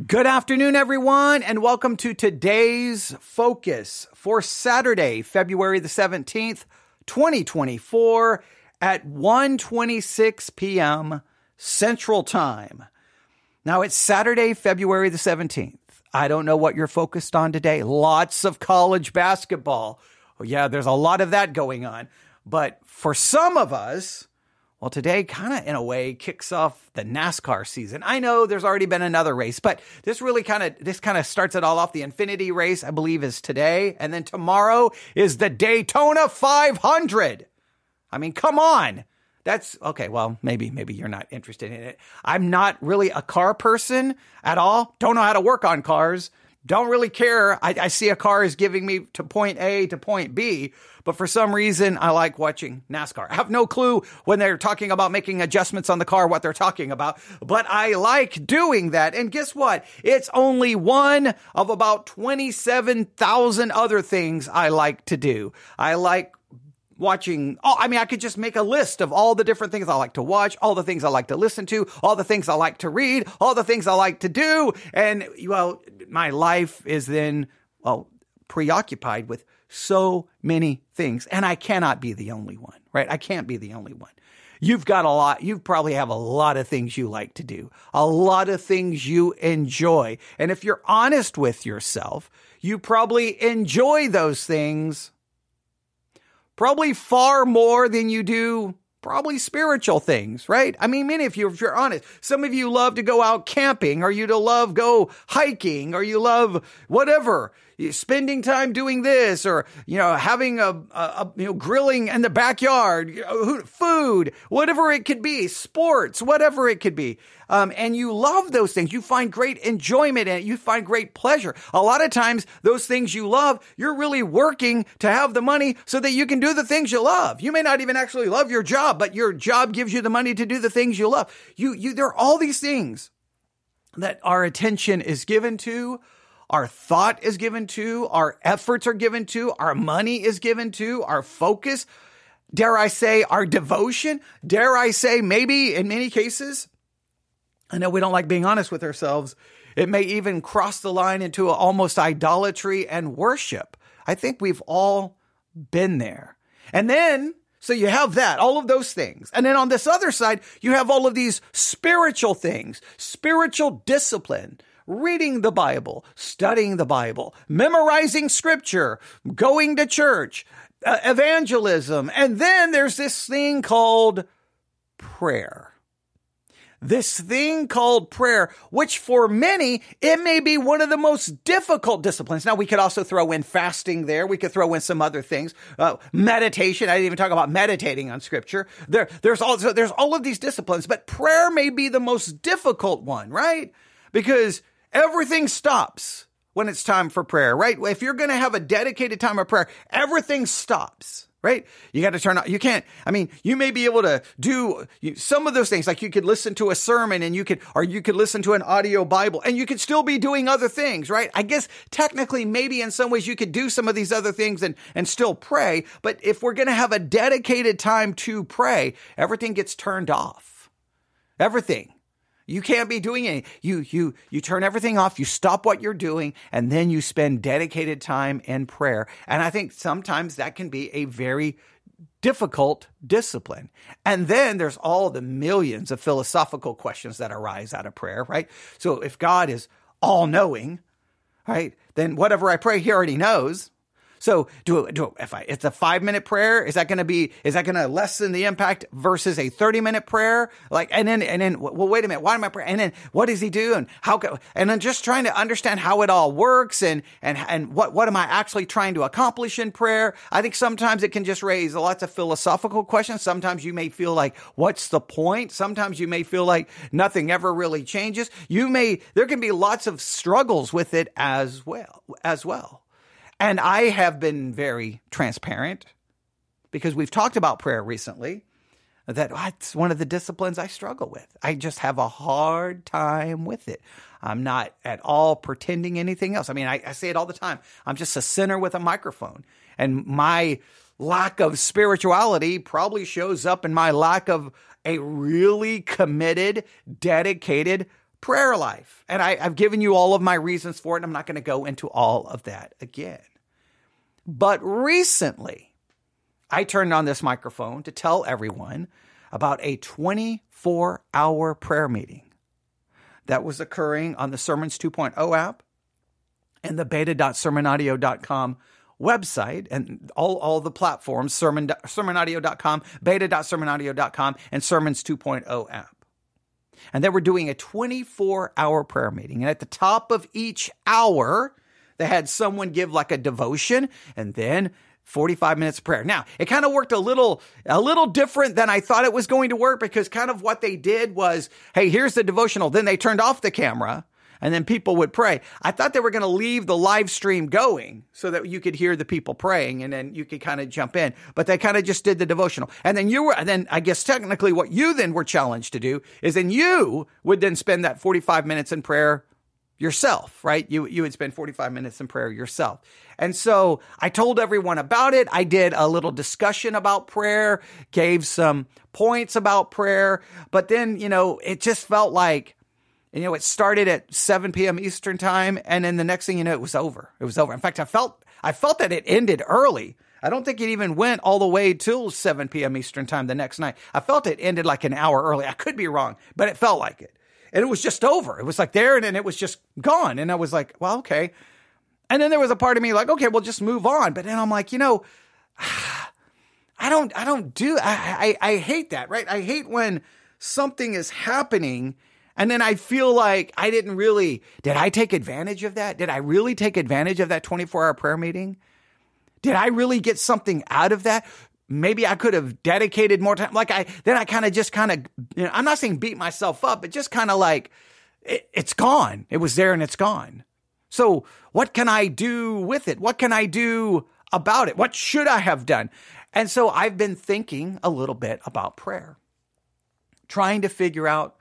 Good afternoon, everyone, and welcome to today's focus for Saturday, February the 17th, 2024 at 1:26 p.m. Central Time. Now, it's Saturday, February the 17th. I don't know what you're focused on today. Lots of college basketball. Oh, yeah, there's a lot of that going on. But for some of us, well, today kind of in a way kicks off the NASCAR season. I know there's already been another race, but this kind of starts it all off. The Infinity race, I believe, is today. And then tomorrow is the Daytona 500. I mean, come on. That's okay. Well, maybe you're not interested in it. I'm not really a car person at all. Don't know how to work on cars. Don't really care. I see a car is giving me to point A to point B, but for some reason, I like watching NASCAR. I have no clue when they're talking about making adjustments on the car, what they're talking about, but I like doing that. And guess what? It's only one of about 27,000 other things I like to do. I like watching, I could just make a list of all the different things I like to watch, all the things I like to listen to, all the things I like to read, all the things I like to do. And, well, my life is then, preoccupied with so many things. And I cannot be the only one, right? I can't be the only one. You've got a lot. You probably have a lot of things you like to do, a lot of things you enjoy. And if you're honest with yourself, you probably enjoy those things probably far more than you do probably spiritual things, right? I mean, if you're honest, some of you love to go out camping, or you love go hiking, or you love whatever, spending time doing this, or, having a grilling in the backyard, food, whatever it could be, sports, whatever it could be. And you love those things. You find great enjoyment in it. You find great pleasure. A lot of times, those things you love, you're really working to have the money so that you can do the things you love. You may not even actually love your job, but your job gives you the money to do the things you love. There are all these things that our attention is given to, our thought is given to, our efforts are given to, our money is given to, our focus, dare I say, our devotion, dare I say, maybe in many cases, I know we don't like being honest with ourselves, it may even cross the line into almost idolatry and worship. I think we've all been there. And then, so you have that, all of those things. And then on this other side, you have all of these spiritual things, spiritual discipline, reading the Bible, studying the Bible, memorizing scripture, going to church, evangelism. And then there's this thing called prayer. This thing called prayer, which for many, it may be one of the most difficult disciplines. Now, we could also throw in fasting there. We could throw in some other things. Meditation. I didn't even talk about meditating on scripture. There's all of these disciplines, but prayer may be the most difficult one, right? Because everything stops when it's time for prayer, right? If you're going to have a dedicated time of prayer, everything stops. Right? You got to turn on, you may be able to do some of those things, like you could listen to a sermon and you could listen to an audio Bible and you could still be doing other things, right? I guess technically maybe in some ways you could do some of these other things and still pray. But if we're going to have a dedicated time to pray, everything gets turned off. Everything. You can't be doing any. You turn everything off, you stop what you're doing, and then you spend dedicated time in prayer. And I think sometimes that can be a very difficult discipline. And then there's all the millions of philosophical questions that arise out of prayer, right? So if God is all-knowing, right, then whatever I pray, he already knows. So if it's a 5-minute prayer, is that going to lessen the impact versus a 30-minute prayer? And then, well, wait a minute, why am I praying? And then what does he do? And then just trying to understand how it all works and what am I actually trying to accomplish in prayer? I think sometimes it can just raise lots of philosophical questions. Sometimes you may feel like, what's the point? Sometimes you may feel like nothing ever really changes. There can be lots of struggles with it as well. And I have been very transparent because we've talked about prayer recently, that it's one of the disciplines I struggle with. I just have a hard time with it. I'm not at all pretending anything else. I say it all the time. I'm just a sinner with a microphone. And my lack of spirituality probably shows up in my lack of a really committed, dedicated prayer life. And I've given you all of my reasons for it, and I'm not going to go into all of that again. But recently, I turned on this microphone to tell everyone about a 24-hour prayer meeting that was occurring on the Sermons 2.0 app and the beta.sermonaudio.com website and all the platforms, sermonaudio.com, beta.sermonaudio.com, and Sermons 2.0 app. And they were doing a 24-hour prayer meeting. And at the top of each hour, they had someone give like a devotion and then 45 minutes of prayer. Now, it kind of worked a little different than I thought it was going to work, because kind of what they did was, hey, here's the devotional. Then they turned off the camera and then people would pray. I thought they were going to leave the live stream going so that you could hear the people praying and then you could kind of jump in. But they kind of just did the devotional. And then I guess technically what you then were challenged to do is then you would then spend that 45 minutes in prayer yourself, right? You would spend 45 minutes in prayer yourself. And so I told everyone about it. I did a little discussion about prayer, gave some points about prayer, but then, it just felt like, it started at 7 p.m. Eastern time. And then the next thing you know, it was over. It was over. In fact, I felt that it ended early. I don't think it even went all the way till 7 p.m. Eastern time the next night. I felt it ended like an hour early. I could be wrong, but it felt like it. And it was just over. It was like there and then it was just gone. And I was like, well, okay. And then there was a part of me like, okay, we'll just move on. But then I'm like, I hate that, right? I hate when something is happening and then I feel like did I take advantage of that? Did I really take advantage of that 24-hour prayer meeting? Did I really get something out of that? Maybe I could have dedicated more time. I'm not saying beat myself up, but just kind of like, it's gone. It was there and it's gone. So what can I do with it? What can I do about it? What should I have done? And so I've been thinking a little bit about prayer, trying to figure out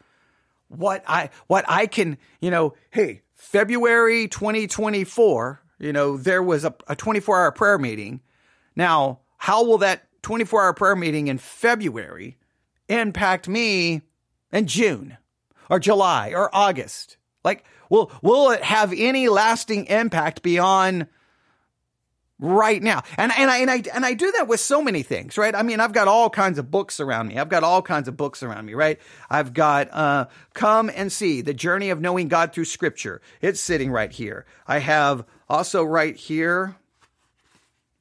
what I can, hey, February 2024, there was a 24-hour prayer meeting. Now, how will that 24-hour prayer meeting in February impact me in June or July or August? Like, will it have any lasting impact beyond right now? And I do that with so many things, right? I mean, I've got all kinds of books around me. Right? I've got Come and See, The Journey of Knowing God Through Scripture. It's sitting right here. I have also right here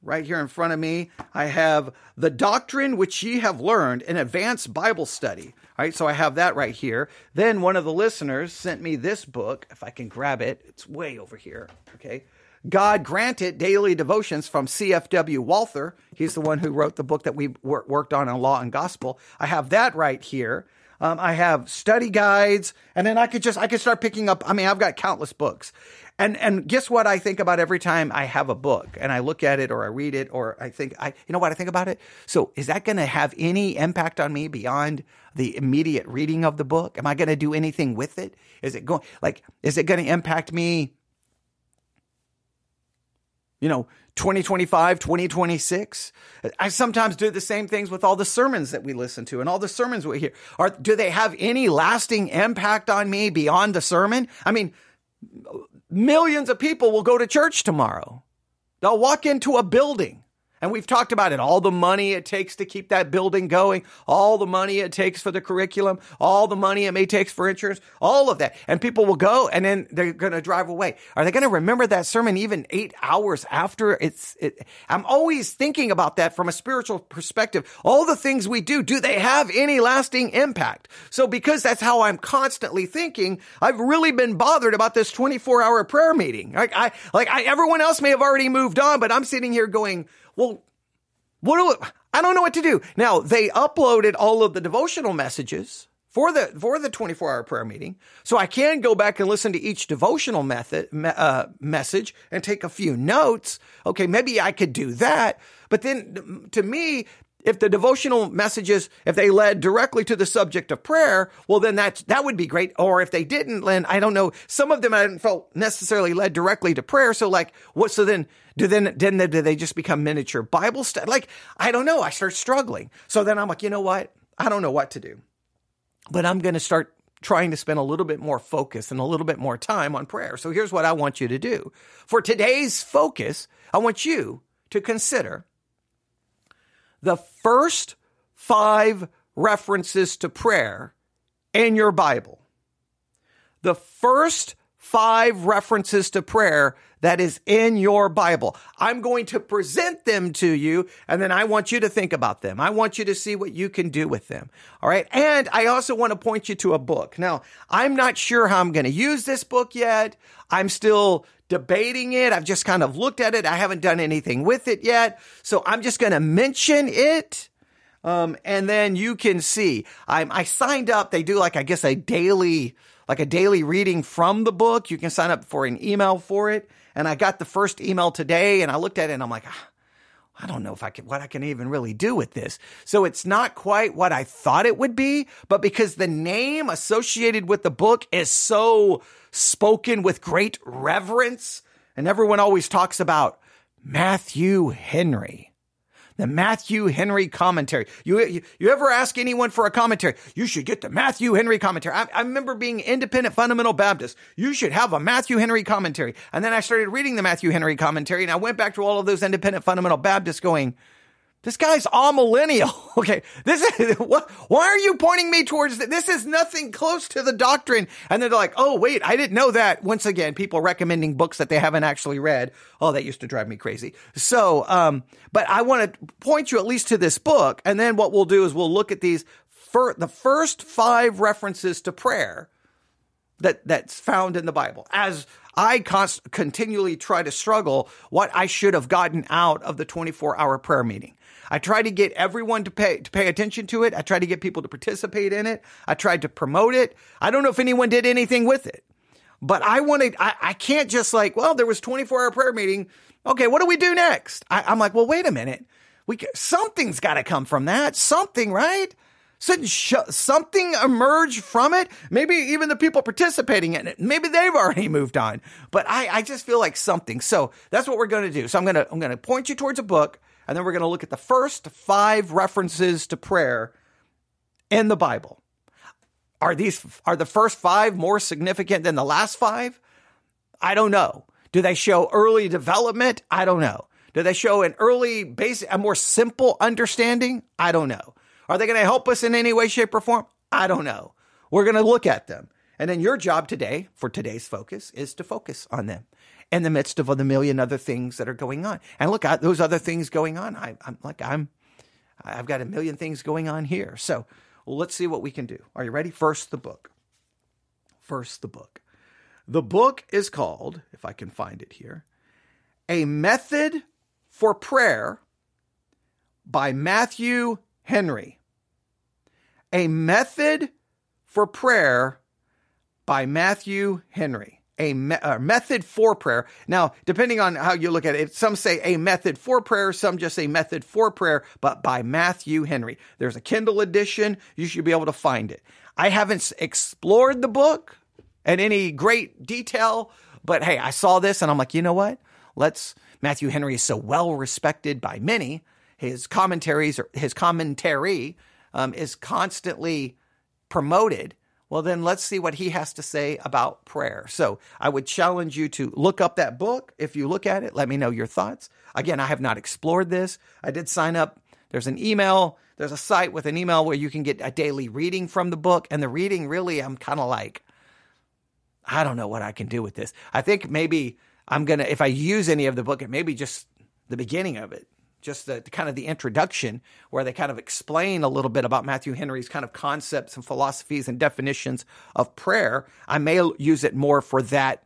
in front of me, I have The Doctrine Which Ye Have Learned, an Advanced Bible Study. All right, so I have that right here. Then one of the listeners sent me this book. If I can grab it, it's way over here. Okay. God Granted Daily Devotions from C.F.W. Walther. He's the one who wrote the book that we worked on Law and Gospel. I have that right here. I have study guides, and then I could start picking up. I mean, I've got countless books. And guess what I think about every time I have a book and I look at it or I read it or I think, I think about it? So is that going to have any impact on me beyond the immediate reading of the book? Am I going to do anything with it? Is it going to impact me, 2025, 2026? I sometimes do the same things with all the sermons that we listen to and all the sermons we hear. Do they have any lasting impact on me beyond the sermon? I mean, millions of people will go to church tomorrow. They'll walk into a building. And we've talked about it, all the money it takes to keep that building going, all the money it takes for the curriculum, all the money it may take for insurance, all of that. And people will go and then they're going to drive away. Are they going to remember that sermon even 8 hours after I'm always thinking about that from a spiritual perspective. All the things we do they have any lasting impact? So because that's how I'm constantly thinking, I've really been bothered about this 24-hour prayer meeting. Everyone else may have already moved on, but I'm sitting here going, well, I don't know what to do. Now, they uploaded all of the devotional messages for the 24-hour prayer meeting. So I can go back and listen to each devotional message and take a few notes. Okay, maybe I could do that. But then to me, if the devotional messages, if they led directly to the subject of prayer, well, then that would be great. Or if they didn't, then I don't know. Some of them I didn't felt necessarily led directly to prayer. So like, what? So then do they just become miniature Bible study? Like, I don't know. I start struggling. So then I'm like, you know what? I don't know what to do, but I'm going to start trying to spend a little bit more focus and a little bit more time on prayer. So here's what I want you to do. For today's focus, I want you to consider the first 5 references to prayer in your Bible. The first 5 references to prayer that is in your Bible. I'm going to present them to you, and then I want you to think about them. I want you to see what you can do with them. All right. And I also want to point you to a book. Now, I'm not sure how I'm going to use this book yet. I'm still debating it. I've just kind of looked at it. I haven't done anything with it yet. So I'm just going to mention it. And then you can see I signed up. They do a daily reading from the book. You can sign up for an email for it. And I got the first email today and I looked at it and I'm like, I don't know what I can even really do with this. So it's not quite what I thought it would be, but because the name associated with the book is so spoken with great reverence, and everyone always talks about Matthew Henry. The Matthew Henry commentary. You ever ask anyone for a commentary? You should get the Matthew Henry commentary. I remember being independent fundamental Baptist. You should have a Matthew Henry commentary. And then I started reading the Matthew Henry commentary, and I went back to all of those independent fundamental Baptists going, this guy's amillennial. Okay, this is what? Why are you pointing me towards that? This is nothing close to the doctrine. And they're like, oh wait, I didn't know that. Once again, people recommending books that they haven't actually read. Oh, that used to drive me crazy. So, but I want to point you at least to this book, and then what we'll do is we'll look at these the first 5 references to prayer that's found in the Bible. As I continually try to struggle what I should have gotten out of the 24-hour prayer meeting. I try to get everyone to pay attention to it. I try to get people to participate in it. I tried to promote it. I don't know if anyone did anything with it, but I can't just there was 24-hour prayer meeting. Okay, what do we do next? I'm like, well, wait a minute. Something's got to come from that. Something, right? Something emerge from it. Maybe even the people participating in it, maybe they've already moved on, but I just feel like something. So that's what we're going to do. So I'm going to point you towards a book, and then we're going to look at the first 5 references to prayer in the Bible. Are the first 5 more significant than the last 5? I don't know. Do they show early development? I don't know. Do they show an early a more simple understanding? I don't know. Are they going to help us in any way, shape, or form? I don't know. We're going to look at them. And then your job today, for today's focus, is to focus on them in the midst of the million other things that are going on. And look at those other things going on. I've got a million things going on here. So let's see what we can do. Are you ready? First, the book. The book is called, if I can find it here, A Method for Prayer by Matthew Henry. A Method for Prayer by Matthew Henry. A method for prayer. Now, depending on how you look at it, some say a method for prayer, some just say method for prayer, but by Matthew Henry. There's a Kindle edition. You should be able to find it. I haven't explored the book in any great detail, but hey, I saw this and I'm like, you know what? Matthew Henry is so well respected by many. His commentary is constantly promoted. Well, then let's see what he has to say about prayer. So I would challenge you to look up that book. If you look at it, let me know your thoughts. Again, I have not explored this. I did sign up. There's a site with an email where you can get a daily reading from the book. And the reading really, I'm kind of like, I don't know what I can do with this. I think maybe if I use any of the book, it may be just the beginning of it. Just the kind of the introduction where they kind of explain a little bit about Matthew Henry's kind of concepts and philosophies and definitions of prayer. I may use it more for that,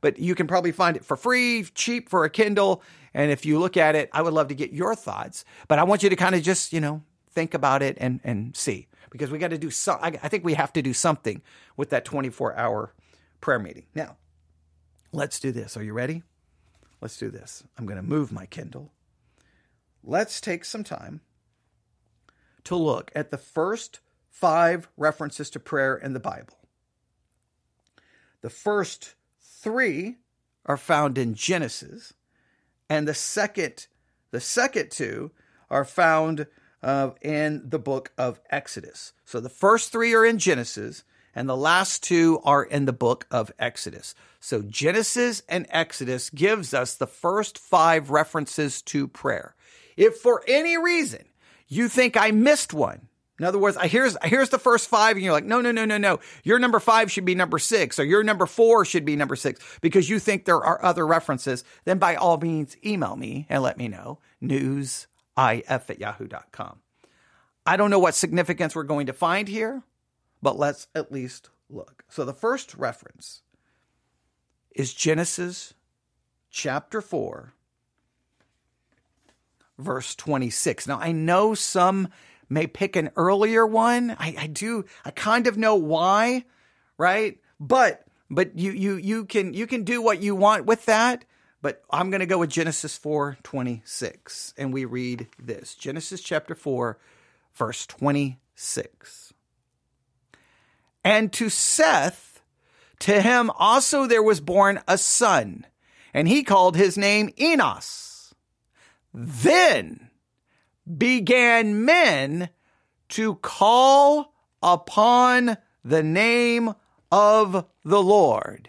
but you can probably find it for free, cheap for a Kindle. And if you look at it, I would love to get your thoughts, but I want you to kind of just, think about it and see, because we got to do I think we have to do something with that 24-hour prayer meeting. Now, let's do this. Are you ready? Let's do this. I'm going to move my Kindle. Let's take some time to look at the first 5 references to prayer in the Bible. The first 3 are found in Genesis, and the second 2 are found in the book of Exodus. So the first three are in Genesis, and the last two are in the book of Exodus. So Genesis and Exodus gives us the first 5 references to prayer. If for any reason you think I missed one, in other words, here's the first 5, and you're like, no. Your number 5 should be number 6, or your number 4 should be number 6, because you think there are other references, then by all means, email me and let me know. newsif@yahoo.com. I don't know what significance we're going to find here, but let's at least look. So the first reference is Genesis chapter 4, verse 26. Now, I know some may pick an earlier one. I kind of know why, right? But you can do what you want with that. But I'm going to go with Genesis 4:26, and we read this. Genesis chapter 4, verse 26. And to Seth, to him also there was born a son, and he called his name Enos. Then began men to call upon the name of the Lord.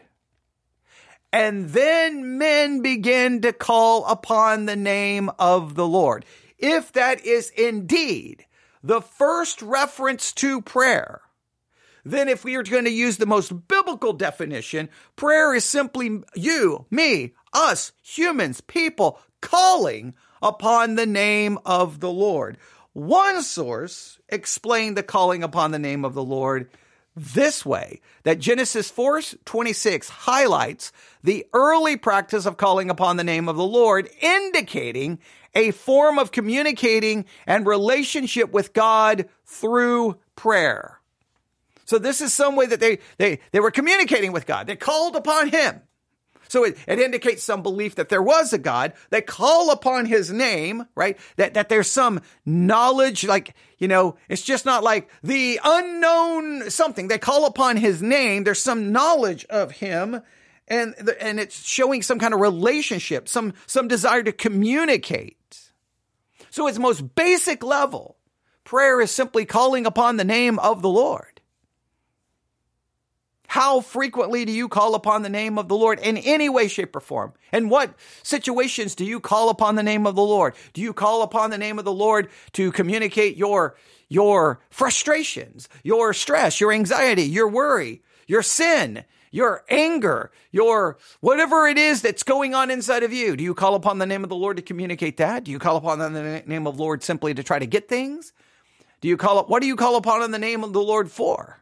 And then men begin to call upon the name of the Lord. If that is indeed the first reference to prayer, then if we are going to use the most biblical definition, prayer is simply you, me, us, humans, people, calling upon the name of the Lord. One source explained the calling upon the name of the Lord this way, that Genesis 4:26 highlights the early practice of calling upon the name of the Lord, indicating a form of communicating and relationship with God through prayer. So this is some way that they were communicating with God. They called upon him. So it indicates some belief that there was a God. They call upon his name, right? That there's some knowledge, like, it's just not like the unknown something. They call upon his name. There's some knowledge of him, and it's showing some kind of relationship, some desire to communicate. So its most basic level, prayer is simply calling upon the name of the Lord. How frequently do you call upon the name of the Lord in any way, shape, or form? In what situations do you call upon the name of the Lord? Do you call upon the name of the Lord to communicate your frustrations, your stress, your anxiety, your worry, your sin, your anger, your whatever it is that's going on inside of you? Do you call upon the name of the Lord to communicate that? Do you call upon the name of the Lord simply to try to get things? What do you call upon the name of the Lord for?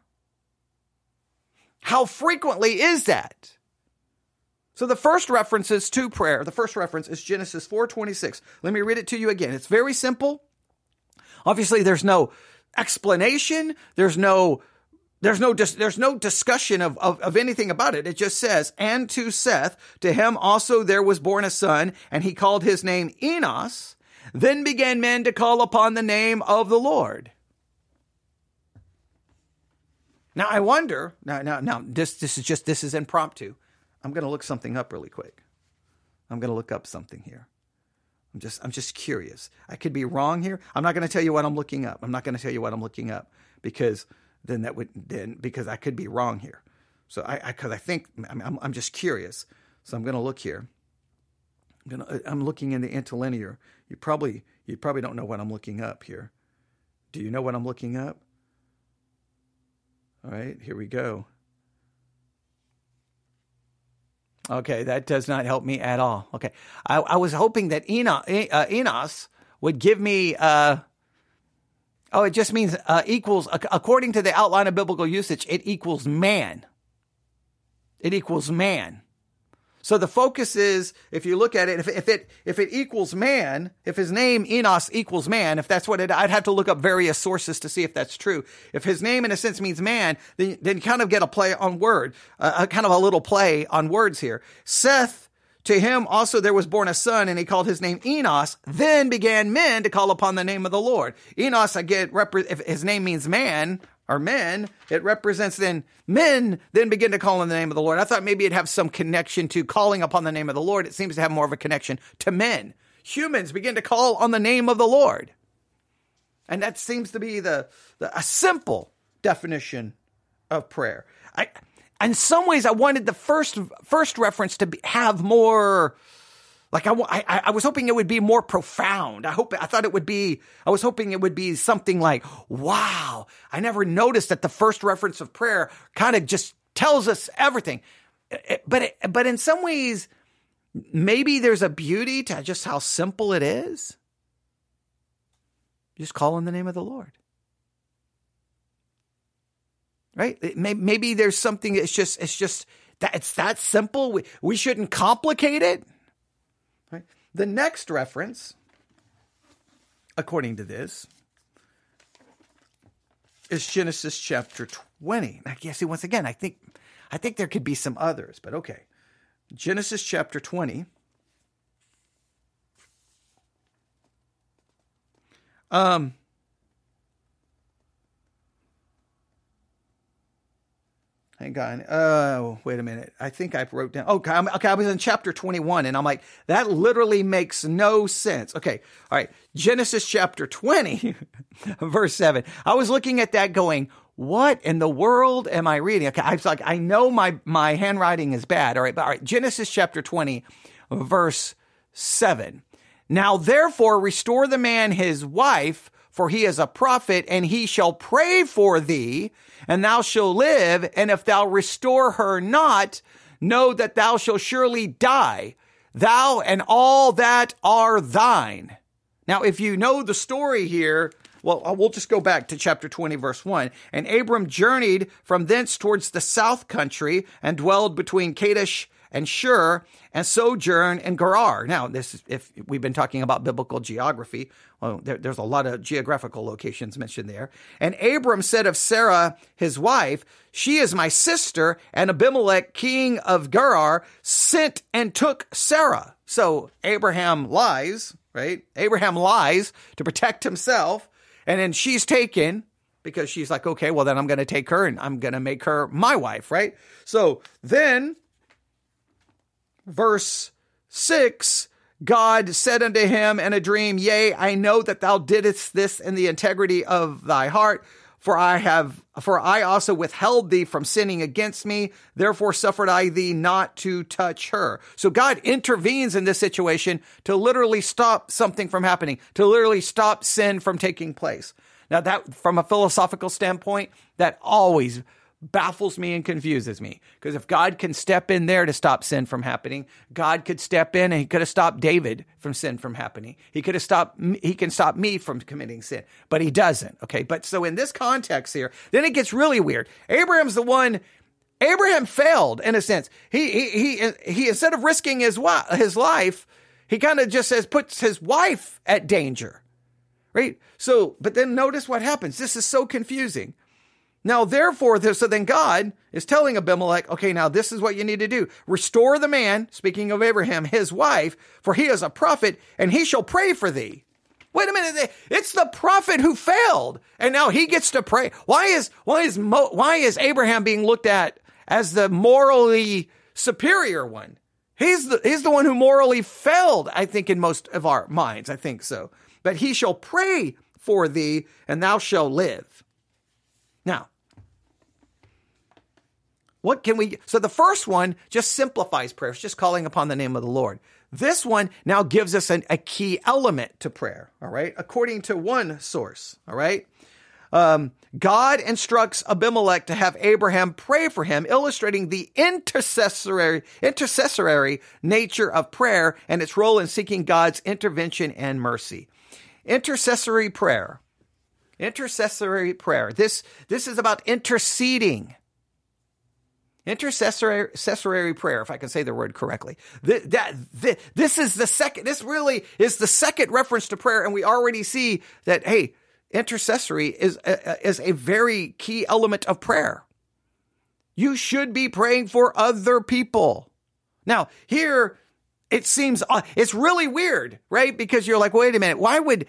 How frequently is that? So the first references to prayer, the first reference is Genesis 4:26. Let me read it to you again. It's very simple. Obviously, there's no explanation. There's no discussion of anything about it. It just says, and to Seth, to him also there was born a son, and he called his name Enos. Then began men to call upon the name of the Lord. Now, I wonder, this is impromptu. I'm going to look something up really quick. I'm going to look up something here. I'm just curious. I could be wrong here. I'm not going to tell you what I'm looking up. Because because I could be wrong here. So I'm just curious. So I'm going to look here. I'm looking in the interlinear. You probably don't know what I'm looking up here. Do you know what I'm looking up? All right, here we go. Okay, that does not help me at all. Okay, I was hoping that Enos would give me, it just means equals, according to the outline of biblical usage, it equals man. It equals man. So the focus is, if you look at it, if it equals man, if his name Enos equals man, if that's what I'd have to look up various sources to see if that's true. If his name in a sense means man, then you kind of get a play on word, kind of a little play on words here. Seth, to him also there was born a son, and he called his name Enos. Then began men to call upon the name of the Lord. Enos, again, if his name means man, or men, it represents then men then begin to call on the name of the Lord. I thought maybe it'd have some connection to calling upon the name of the Lord. It seems to have more of a connection to men. Humans begin to call on the name of the Lord. And that seems to be a simple definition of prayer. In some ways, I wanted the first reference to have more, like I was hoping it would be more profound. I was hoping it would be something like, wow, I never noticed that the first reference of prayer kind of just tells us everything. But in some ways, maybe there's a beauty to just how simple it is. Just call on the name of the Lord. Right? Maybe there's something, it's just that it's that simple. We shouldn't complicate it. Right? The next reference, according to this, is Genesis chapter 20. Now, see, once again, I think there could be some others, but okay. Genesis chapter 20. Hang on. Oh, wait a minute. I think I wrote down. Okay, I was in chapter 21, and I'm like, that literally makes no sense. Okay, all right. Genesis chapter 20, verse 7. I was looking at that going, what in the world am I reading? Okay, I was like, I know my handwriting is bad. All right. Genesis chapter 20, verse 7. Now, therefore, restore the man his wife, for he is a prophet, and he shall pray for thee, and thou shalt live. And if thou restore her not, know that thou shalt surely die, thou and all that are thine. Now, if you know the story here, well, we'll just go back to chapter 20, verse 1. And Abram journeyed from thence towards the south country, and dwelled between Kadesh and Shur, and sojourn in Gerar. Now, this is, if we've been talking about biblical geography, well, there's a lot of geographical locations mentioned there. And Abram said of Sarah, his wife, she is my sister, and Abimelech, king of Gerar, sent and took Sarah. So Abraham lies, right? Abraham lies to protect himself, and then she's taken because she's like, okay, well, then I'm going to take her and I'm going to make her my wife, right? So then, verse 6, God said unto him in a dream, yea, I know that thou didst this in the integrity of thy heart, for I also withheld thee from sinning against me, therefore suffered I thee not to touch her. So God intervenes in this situation to literally stop something from happening, to literally stop sin from taking place. Now that, from a philosophical standpoint, that always baffles me and confuses me. Because if God can step in there to stop sin from happening, God could step in and he could have stopped David from sin from happening. He can stop me from committing sin, but he doesn't. Okay. But so in this context here, then it gets really weird. Abraham failed in a sense. He instead of risking his life, he kind of just puts his wife at danger. Right. So, but then notice what happens. This is so confusing. Now, therefore, so then God is telling Abimelech, okay, now this is what you need to do. Restore the man, speaking of Abraham, his wife, for he is a prophet, and he shall pray for thee. Wait a minute. It's the prophet who failed, and now he gets to pray. Why is Abraham being looked at as the morally superior one? He's the one who morally failed, I think, in most of our minds. I think so. But he shall pray for thee, and thou shalt live. Now, so the first one just simplifies prayer. It's just calling upon the name of the Lord. This one now gives us a key element to prayer, all right? According to one source, all right? God instructs Abimelech to have Abraham pray for him, illustrating the intercessory nature of prayer and its role in seeking God's intervention and mercy. Intercessory prayer. This is about interceding. Intercessory prayer, if I can say the word correctly. This is the second. This really is the second reference to prayer, and we already see that. Hey, intercessory is a very key element of prayer. You should be praying for other people. Now, here it seems it's really weird, right? Because you're like, wait a minute, why would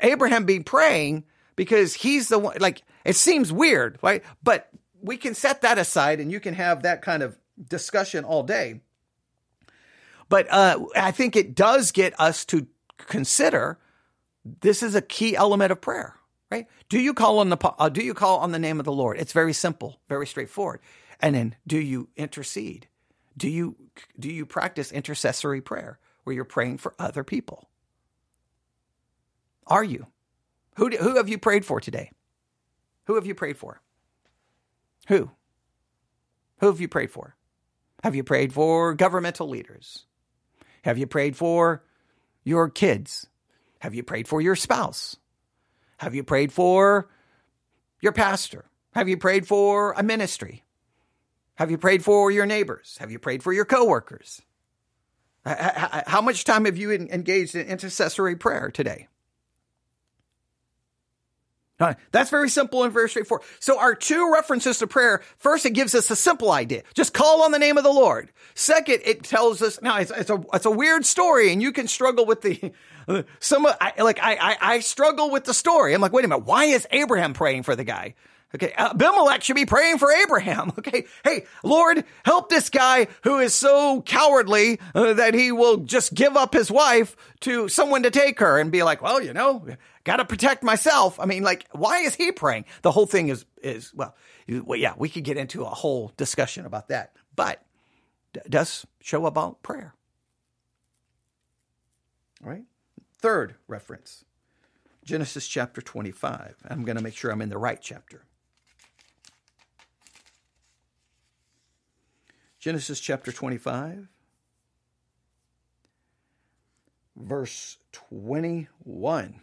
Abraham be praying? Because he's the one. Like, it seems weird, right? But we can set that aside and you can have that kind of discussion all day. But I think it does get us to consider this is a key element of prayer. right? Do you call on the name of the Lord? It's very simple, very straightforward. And then do you intercede? Do you practice intercessory prayer where you're praying for other people? Are you? Who have you prayed for today? Who have you prayed for? Who have you prayed for? Have you prayed for governmental leaders? Have you prayed for your kids? Have you prayed for your spouse? Have you prayed for your pastor? Have you prayed for a ministry? Have you prayed for your neighbors? Have you prayed for your coworkers? How much time have you engaged in intercessory prayer today? That's very simple and very straightforward. So our two references to prayer, first, it gives us a simple idea. Just call on the name of the Lord. Second, it tells us, now it's a weird story and you can struggle with I struggle with the story. I'm like, wait a minute, why is Abraham praying for the guy? Okay, Abimelech should be praying for Abraham. Okay, hey, Lord, help this guy who is so cowardly that he will just give up his wife to someone to take her and be like, well, got to protect myself. I mean, like, why is he praying? The whole thing is yeah, we could get into a whole discussion about that, but it does show about prayer. All right. Third reference, Genesis chapter 25. I'm going to make sure I'm in the right chapter. Genesis chapter 25, verse 21.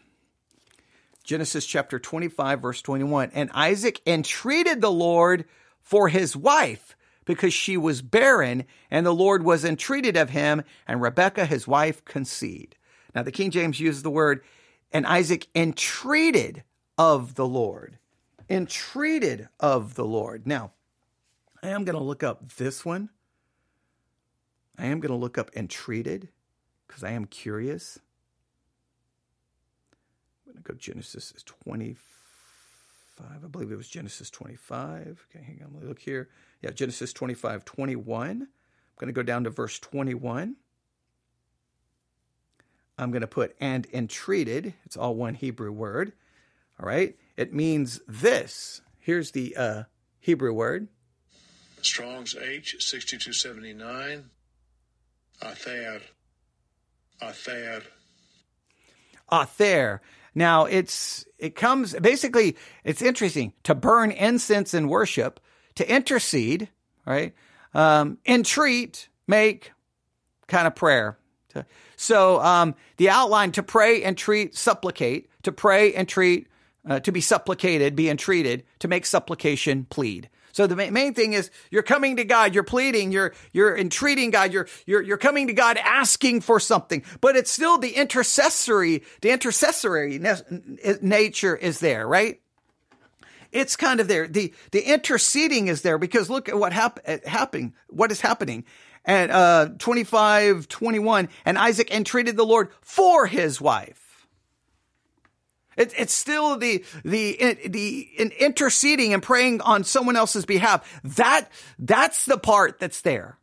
Genesis chapter 25, verse 21. And Isaac entreated the Lord for his wife because she was barren, and the Lord was entreated of him, and Rebekah, his wife, conceived. Now, the King James uses the word, and Isaac entreated of the Lord. Entreated of the Lord. Now, I am going to look up this one. I am going to look up entreated because I am curious. I'm going to go Genesis 25. I believe it was Genesis 25. Okay, hang on. Let me look here. Yeah, Genesis 25, 21. I'm going to go down to verse 21. I'm going to put and entreated. It's all one Hebrew word. All right. It means this. Here's the Hebrew word. Strong's H, 6279. Ather. Now, it's interesting to burn incense in worship, to intercede, right? Entreat, make kind of prayer. So the outline, to pray, entreat, supplicate, to pray, entreat, to be supplicated, be entreated, to make supplication, plead. So the main thing is you're coming to God, you're pleading, you're entreating God, you're coming to God asking for something, but it's still the intercessory nature is there, right? It's kind of there. The interceding is there because look at what is happening. At 25:21, and Isaac entreated the Lord for his wife. It's still the interceding and praying on someone else's behalf. That's the part that's there.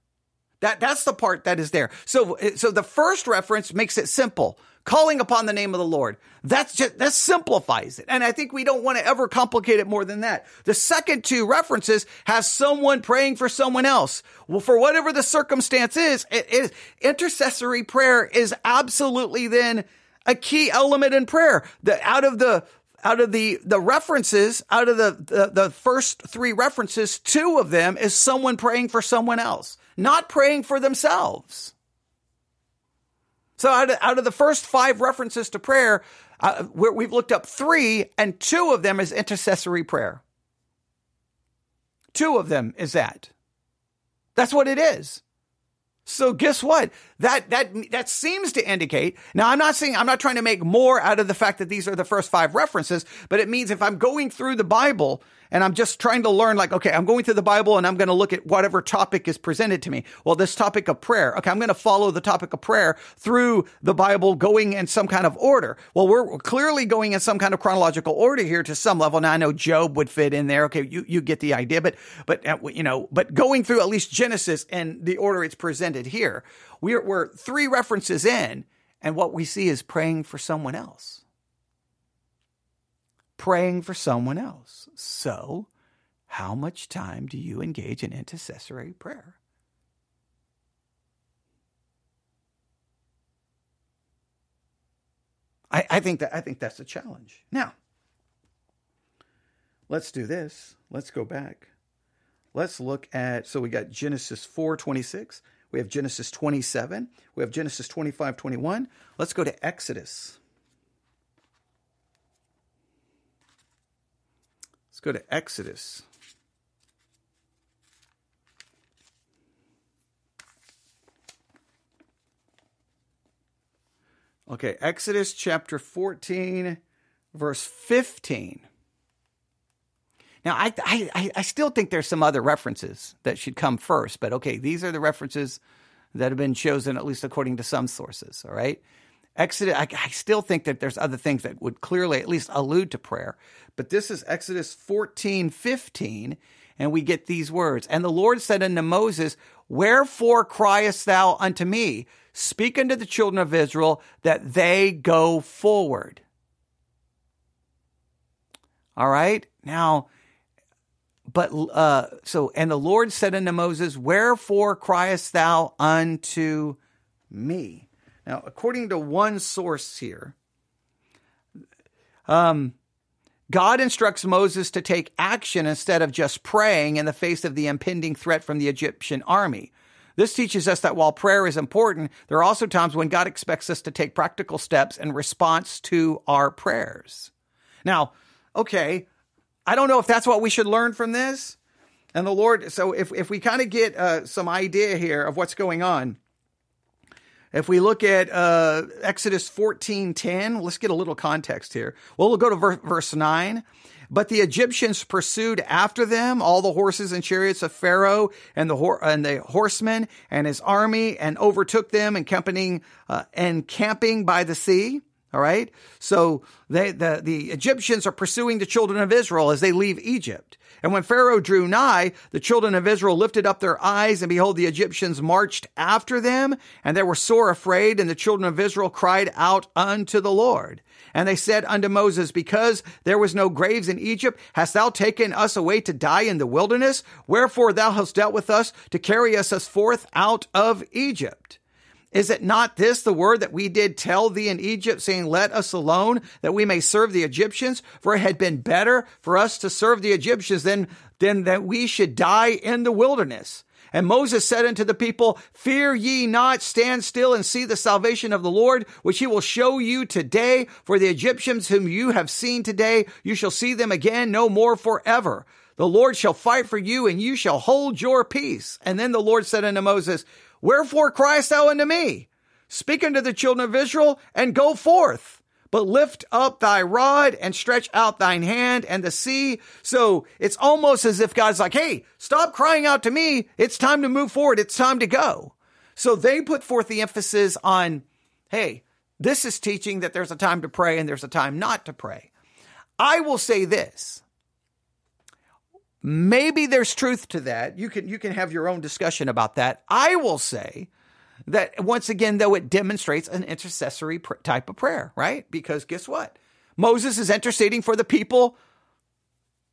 That's the part that is there. So the first reference makes it simple. Calling upon the name of the Lord. That simplifies it. And I think we don't want to ever complicate it more than that. The second two references has someone praying for someone else. Well, for whatever the circumstance is, intercessory prayer is absolutely then a key element in prayer. Out of the references, out of the first three references, two of them is someone praying for someone else, not praying for themselves. So out of the first five references to prayer, we've looked up three, and two of them is intercessory prayer. Two of them is that. That's what it is. So guess what? That seems to indicate. Now, I'm not trying to make more out of the fact that these are the first five references, but it means if I'm going through the Bible and I'm just trying to learn, like, okay, I'm going through the Bible and I'm going to look at whatever topic is presented to me. Well, this topic of prayer. Okay, I'm going to follow the topic of prayer through the Bible going in some kind of order. Well, we're clearly going in some kind of chronological order here to some level. Now, I know Job would fit in there. Okay, you get the idea, but going through at least Genesis and the order it's presented here, we're three references in, and what we see is praying for someone else. praying for someone else. So, how much time do you engage in intercessory prayer? I think that's a challenge. Now, let's do this. Let's go back. Let's look at, so we got Genesis 4:26. We have Genesis 27. We have Genesis 25:21. Let's go to Exodus. Let's go to Exodus. Okay, Exodus chapter 14, verse 15. Now, I still think there's some other references that should come first, but okay, these are the references that have been chosen, at least according to some sources, all right? Exodus, I still think that there's other things that would clearly at least allude to prayer, but this is Exodus 14:15, and we get these words. And the Lord said unto Moses, wherefore criest thou unto me? Speak unto the children of Israel that they go forward. All right? Now, and the Lord said unto Moses, wherefore criest thou unto me? Now, according to one source here, God instructs Moses to take action instead of just praying in the face of the impending threat from the Egyptian army. This teaches us that while prayer is important, there are also times when God expects us to take practical steps in response to our prayers. Now, okay, I don't know if that's what we should learn from this. And the Lord, so if we kind of get some idea here of what's going on, if we look at Exodus 14:10, let's get a little context here. Well, we'll go to verse 9. But the Egyptians pursued after them all the horses and chariots of Pharaoh and the horsemen and his army, and overtook them camping by the sea. All right. So the Egyptians are pursuing the children of Israel as they leave Egypt. And when Pharaoh drew nigh, the children of Israel lifted up their eyes, and behold, the Egyptians marched after them, and they were sore afraid. And the children of Israel cried out unto the Lord. And they said unto Moses, because there was no graves in Egypt, hast thou taken us away to die in the wilderness? Wherefore thou hast dealt with us to carry us forth out of Egypt. Is it not this the word that we did tell thee in Egypt, saying, let us alone, that we may serve the Egyptians? For it had been better for us to serve the Egyptians than that we should die in the wilderness. And Moses said unto the people, fear ye not, stand still and see the salvation of the Lord, which he will show you today. For the Egyptians whom you have seen today, you shall see them again no more forever. The Lord shall fight for you, and you shall hold your peace. And then the Lord said unto Moses, wherefore criest thou unto me? Speak unto the children of Israel, and go forth. But lift up thy rod and stretch out thine hand and the sea. So it's almost as if God's like, hey, stop crying out to me. It's time to move forward. It's time to go. So they put forth the emphasis on, hey, this is teaching that there's a time to pray and there's a time not to pray. I will say this. Maybe there's truth to that. You can have your own discussion about that. I will say that once again, though, it demonstrates an intercessory type of prayer, right? Because guess what? Moses is interceding for the people.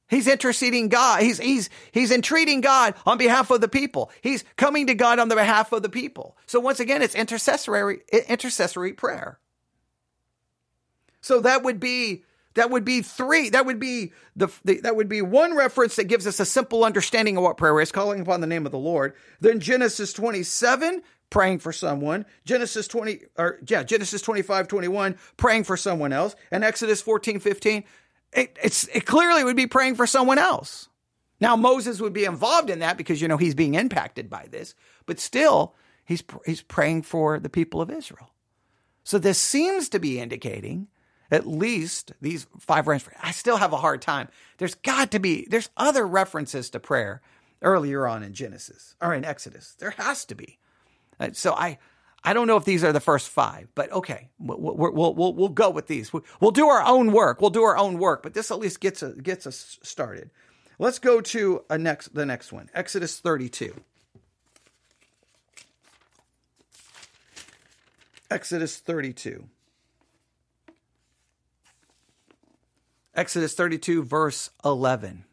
He's interceding God. He's entreating God on behalf of the people. He's coming to God on the behalf of the people. So once again, it's intercessory prayer. So that would be three. That would be one reference that gives us a simple understanding of what prayer is, calling upon the name of the Lord. Then Genesis 27, praying for someone. Genesis 25:21, praying for someone else. And Exodus 14:15, it clearly would be praying for someone else. Now Moses would be involved in that because he's being impacted by this, but still he's praying for the people of Israel. So this seems to be indicating at least these 5 references. I still have a hard time. There's other references to prayer earlier on in Genesis or in Exodus. There has to be. So I don't know if these are the first 5, but okay, we'll go with these. We'll do our own work. But this at least gets us started. Let's go to the next one, Exodus 32. Exodus 32. Exodus 32, verse 11.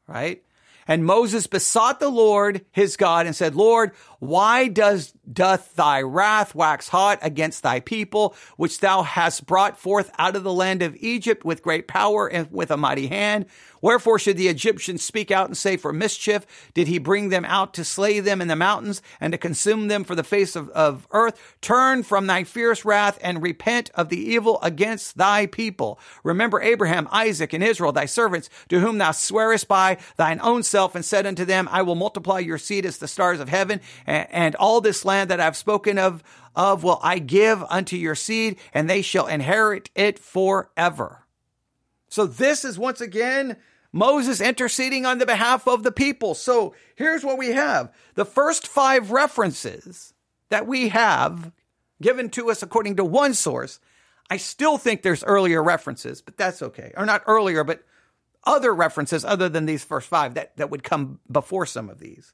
Right? And Moses besought the Lord his God and said, Lord, why doth thy wrath wax hot against thy people, which thou hast brought forth out of the land of Egypt with great power and with a mighty hand? Wherefore should the Egyptians speak out and say, for mischief did he bring them out to slay them in the mountains and to consume them for the face of earth? Turn from thy fierce wrath and repent of the evil against thy people. Remember Abraham, Isaac, and Israel, thy servants, to whom thou swearest by thine own self, and said unto them, I will multiply your seed as the stars of heaven, and all this land that I've spoken of will I give unto your seed, and they shall inherit it forever. So this is once again Moses interceding on the behalf of the people. So here's what we have. The first 5 references that we have given to us according to one source, I still think there's earlier references, but that's okay. Or not earlier, but other references other than these first 5 that would come before some of these.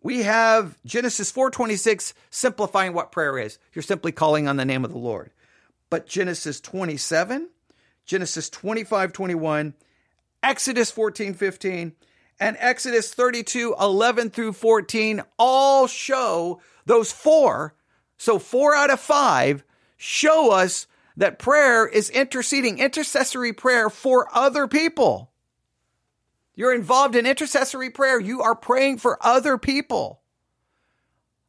We have Genesis 4:26 simplifying what prayer is. You're simply calling on the name of the Lord. But Genesis 27, Genesis 25:21, Exodus 14:15, and Exodus 32:11 through 14 all show those 4. So 4 out of 5 show us that prayer is intercessory prayer for other people. You're involved in intercessory prayer. You are praying for other people.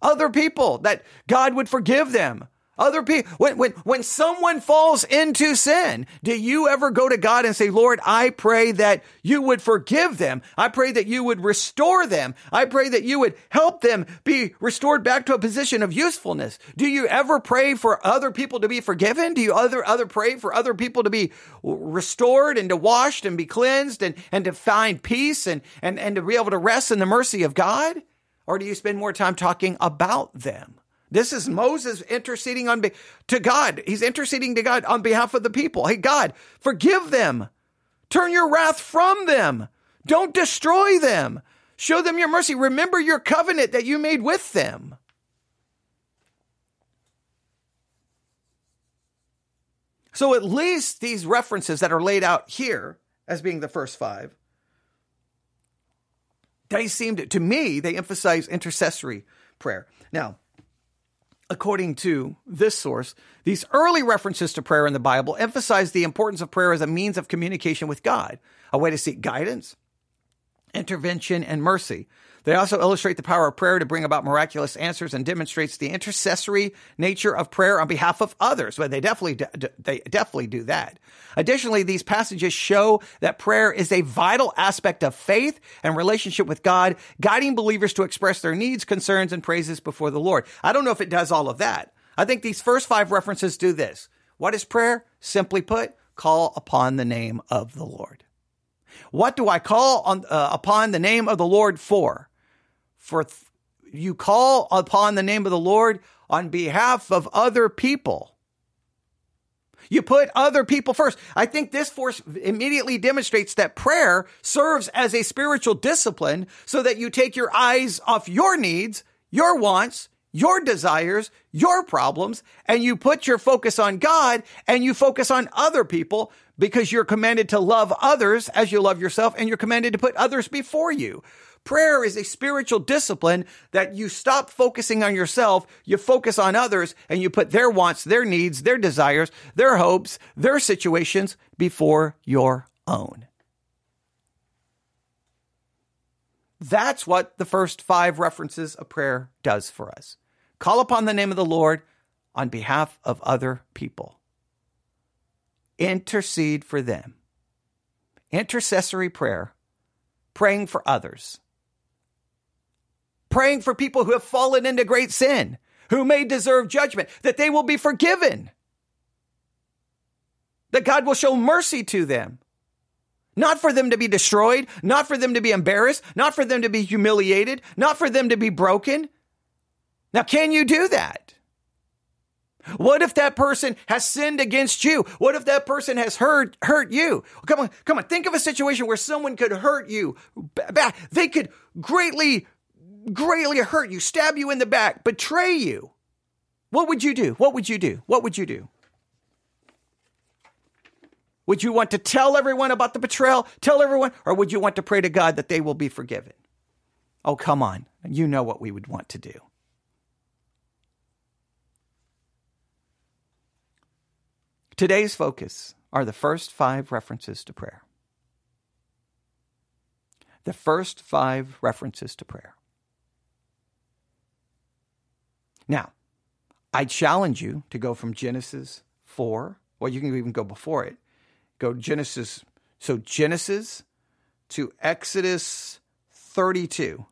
Other people, that God would forgive them. Other people, when someone falls into sin, do you ever go to God and say, Lord, I pray that you would forgive them. I pray that you would restore them. I pray that you would help them be restored back to a position of usefulness. Do you ever pray for other people to be forgiven? Do you other pray for other people to be restored and to washed and be cleansed and to find peace and to be able to rest in the mercy of God? Or do you spend more time talking about them? This is Moses interceding to God. He's interceding to God on behalf of the people. Hey, God, forgive them. Turn your wrath from them. Don't destroy them. Show them your mercy. Remember your covenant that you made with them. So at least these references that are laid out here as being the first 5, they seem to me, they emphasize intercessory prayer. Now, according to this source, these early references to prayer in the Bible emphasize the importance of prayer as a means of communication with God, a way to seek guidance, intervention, and mercy. They also illustrate the power of prayer to bring about miraculous answers and demonstrates the intercessory nature of prayer on behalf of others. Well, they definitely do that. Additionally, these passages show that prayer is a vital aspect of faith and relationship with God, guiding believers to express their needs, concerns, and praises before the Lord. I don't know if it does all of that. I think these first 5 references do this. What is prayer? Simply put, call upon the name of the Lord. What do I call upon the name of the Lord for? You call upon the name of the Lord on behalf of other people. You put other people first. I think this force immediately demonstrates that prayer serves as a spiritual discipline so that you take your eyes off your needs, your wants, your desires, your problems, and you put your focus on God and you focus on other people because you're commanded to love others as you love yourself, and you're commanded to put others before you. Prayer is a spiritual discipline that you stop focusing on yourself, you focus on others, and you put their wants, their needs, their desires, their hopes, their situations before your own. That's what the first 5 references of prayer does for us. Call upon the name of the Lord on behalf of other people. Intercede for them. Intercessory prayer, praying for others. Praying for people who have fallen into great sin, who may deserve judgment, that they will be forgiven. That God will show mercy to them. Not for them to be destroyed, not for them to be embarrassed, not for them to be humiliated, not for them to be broken. Now, can you do that? What if that person has sinned against you? What if that person has hurt you? Come on. Think of a situation where someone could hurt you. They could greatly hurt you, stab you in the back, betray you. What would you do? What would you do? What would you do? Would you want to tell everyone about the betrayal? Tell everyone? Or would you want to pray to God that they will be forgiven? Oh, come on. You know what we would want to do. Today's focus are the first 5 references to prayer. The first 5 references to prayer. Now, I challenge you to go from Genesis 4, well, you can even go before it. Go Genesis to Exodus 32.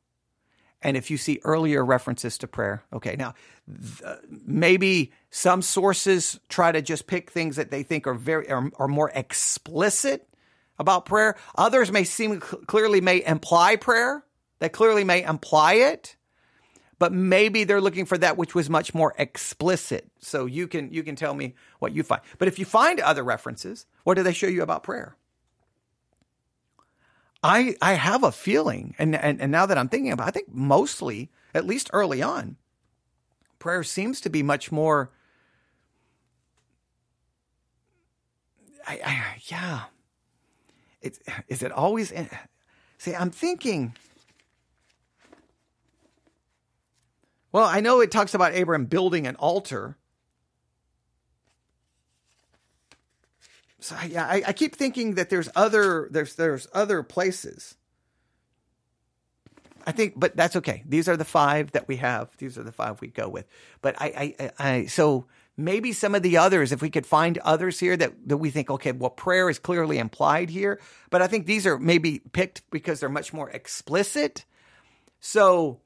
And if you see earlier references to prayer, okay, now maybe some sources try to just pick things that they think are more explicit about prayer. Others may clearly imply prayer. They clearly may imply it, but maybe they're looking for that which was much more explicit. So you can tell me what you find. But if you find other references, what do they show you about prayer? I have a feeling, and now that I'm thinking about it, I think mostly, at least early on, prayer seems to be much more, Is it always, see, I'm thinking, well, I know it talks about Abraham building an altar. So I keep thinking that there's other places. I think, but that's okay. These are the 5 that we have. These are the 5 we go with. But so maybe some of the others, if we could find others here that we think, okay, well, prayer is clearly implied here. But I think these are maybe picked because they're much more explicit. So,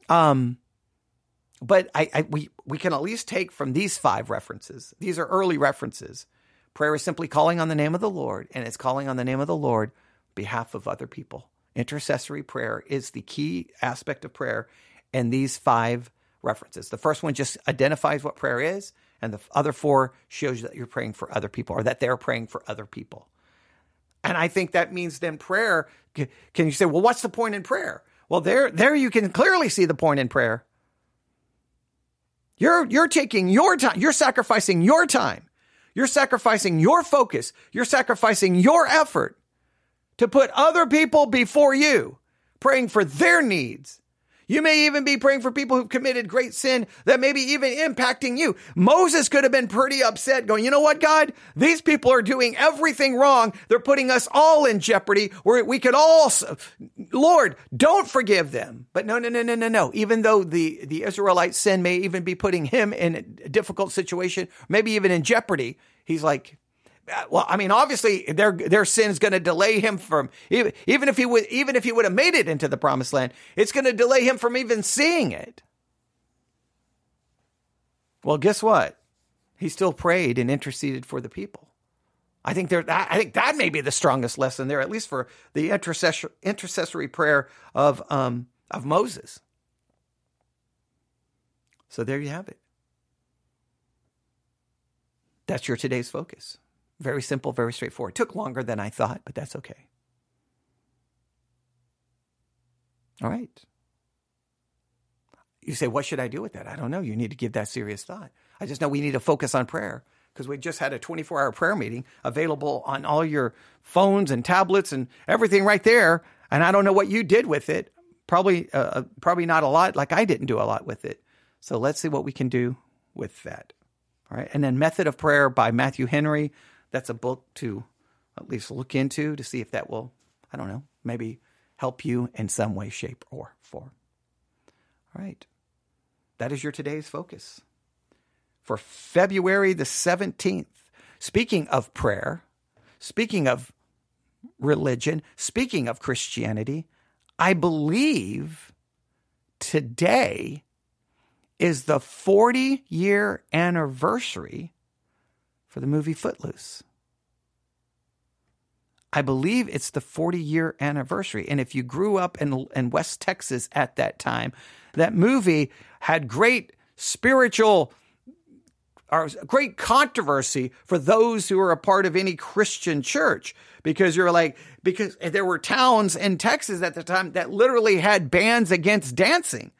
but we can at least take from these 5 references. These are early references. Prayer is simply calling on the name of the Lord, and it's calling on the name of the Lord on behalf of other people. Intercessory prayer is the key aspect of prayer in these 5 references. The first one just identifies what prayer is, and the other 4 shows that you're praying for other people, or that they're praying for other people. And I think that means then prayer, can you say, well, what's the point in prayer? Well, there you can clearly see the point in prayer. You're taking your time, you're sacrificing your time. You're sacrificing your focus. You're sacrificing your effort to put other people before you, praying for their needs. You may even be praying for people who've committed great sin that may be even impacting you. Moses could have been pretty upset going, you know what, God? These people are doing everything wrong. They're putting us all in jeopardy where we could all, Lord, don't forgive them. But no. Even though the Israelite sin may even be putting him in a difficult situation, maybe even in jeopardy, he's like, well, I mean, obviously their sin is going to delay him from, even if he would have made it into the promised land, it's going to delay him from even seeing it. Well, guess what? He still prayed and interceded for the people. I think that may be the strongest lesson there, at least for the intercessory prayer of Moses. So there you have it. That's your today's focus. Very simple, very straightforward. It took longer than I thought, but that's okay. All right. You say, what should I do with that? I don't know. You need to give that serious thought. I just know we need to focus on prayer because we just had a 24-hour prayer meeting available on all your phones and tablets and everything right there. And I don't know what you did with it. Probably not a lot, like I didn't do a lot with it. So let's see what we can do with that. All right. And then Method of Prayer by Matthew Henry. That's a book to at least look into to see if that will, I don't know, maybe help you in some way, shape, or form. All right. That is your today's focus for February the 17th. Speaking of prayer, speaking of religion, speaking of Christianity, I believe today is the 40-year anniversary for the movie Footloose. I believe it's the 40-year anniversary. And if you grew up in West Texas at that time, that movie had great spiritual or great controversy for those who were a part of any Christian church. Because there were towns in Texas at the time that literally had bans against dancing.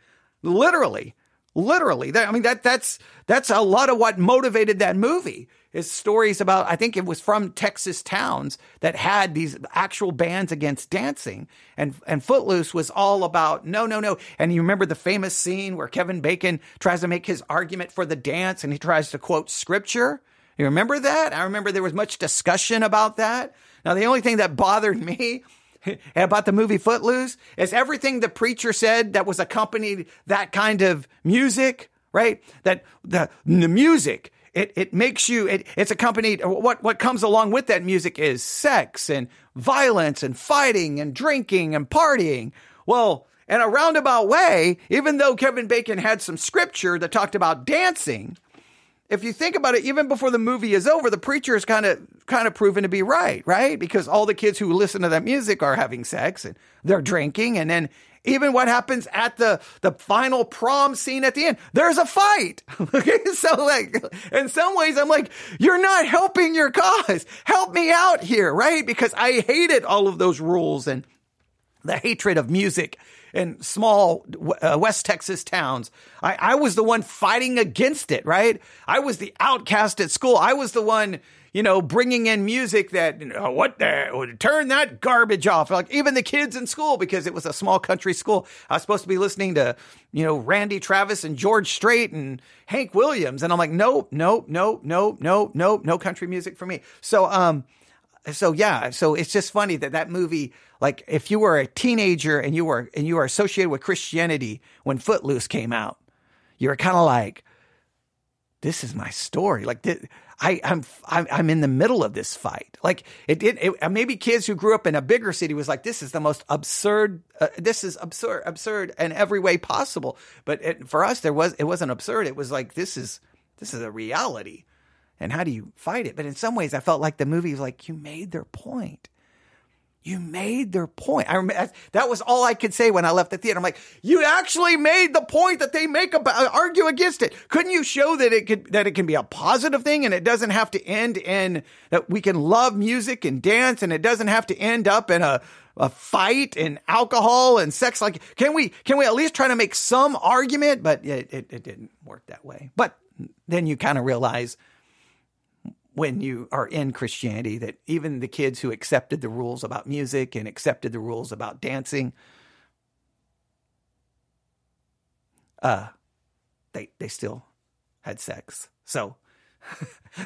Literally. That's a lot of what motivated that movie. is stories about, I think it was from Texas towns that had these actual bans against dancing. And Footloose was all about, no. And you remember the famous scene where Kevin Bacon tries to make his argument for the dance and he tries to quote scripture. You remember that? I remember there was much discussion about that. Now, the only thing that bothered me about the movie Footloose is everything the preacher said that was accompanied that kind of music, right? That the music, it makes you, it's accompanied, what comes along with that music is sex and violence and fighting and drinking and partying. Well, in a roundabout way, even though Kevin Bacon had some scripture that talked about dancing, if you think about it, even before the movie is over, the preacher is kind of proven to be right? Because all the kids who listen to that music are having sex and they're drinking. And then even what happens at the final prom scene at the end, there's a fight. Okay. So like, in some ways I'm like, you're not helping your cause. Help me out here. Right. Because I hated all of those rules and the hatred of music in small West Texas towns. I was the one fighting against it, right? I was the outcast at school. I was the one, bringing in music that, would turn that garbage off. Like even the kids in school, because it was a small country school. I was supposed to be listening to, Randy Travis and George Strait and Hank Williams. And I'm like, no country music for me. So it's just funny that movie, like if you were a teenager and you were associated with Christianity when Footloose came out, you were kind of like, this is my story. Like I'm in the middle of this fight. Like maybe kids who grew up in a bigger city was like, this is the most absurd. This is absurd in every way possible. But for us, it wasn't absurd. It was like, this is a reality. And how do you fight it? But in some ways, I felt like the movie was like, you made their point. You made their point. I remember that was all I could say when I left the theater. I'm like, you actually made the point that they make about argue against it. Couldn't you show that it can be a positive thing and it doesn't have to end in that we can love music and dance and it doesn't have to end up in a fight and alcohol and sex? Like, can we at least try to make some argument? But it didn't work that way. But then you kind of realize when you are in Christianity that even the kids who accepted the rules about music and accepted the rules about dancing, they still had sex. So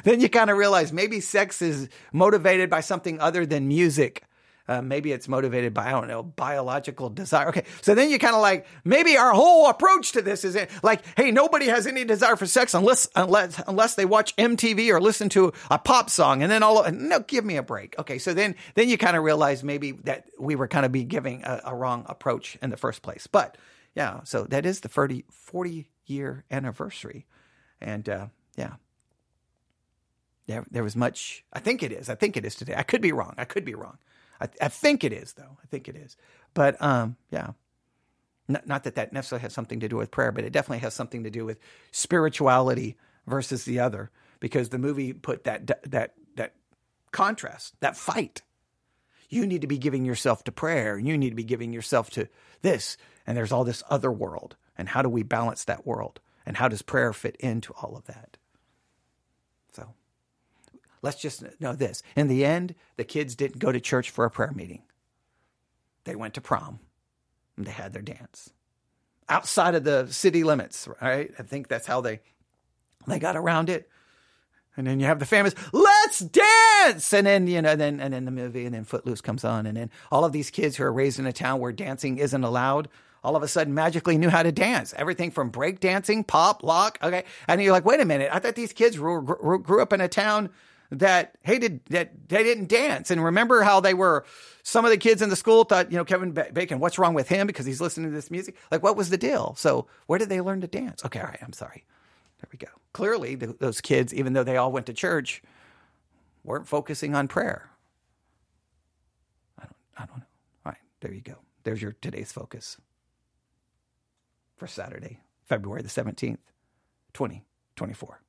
then you kind of realize maybe sex is motivated by something other than music. Maybe it's motivated by, I don't know, biological desire. Okay. So then you kind of like, maybe our whole approach to this is like, hey, nobody has any desire for sex unless they watch MTV or listen to a pop song. And then no, give me a break. Okay. So then you kind of realize maybe that we were kind of be giving a wrong approach in the first place. But yeah, so that is the 40-year anniversary. And there was much, I think it is today. I could be wrong. I think it is, though. I think it is. But, yeah. Not that necessarily has something to do with prayer, but it definitely has something to do with spirituality versus the other. Because the movie put that contrast, that fight. You need to be giving yourself to prayer. You need to be giving yourself to this. And there's all this other world. And how do we balance that world? And how does prayer fit into all of that? So let's just know this. In the end, the kids didn't go to church for a prayer meeting. They went to prom and they had their dance outside of the city limits, right? I think that's how they got around it. And then you have the famous, let's dance. And then, and then the movie, and then Footloose comes on. And then all of these kids who are raised in a town where dancing isn't allowed, all of a sudden magically knew how to dance. Everything from break dancing, pop, lock. Okay. And you're like, wait a minute. I thought these kids grew up in a town that hated that they didn't dance. And remember how some of the kids in the school thought, Kevin Bacon, what's wrong with him because he's listening to this music? Like, what was the deal? So where did they learn to dance? Okay, all right, I'm sorry. There we go. Clearly, those kids, even though they all went to church, weren't focusing on prayer. I don't know. All right, there you go. There's your today's focus for Saturday, February the 17th, 2024.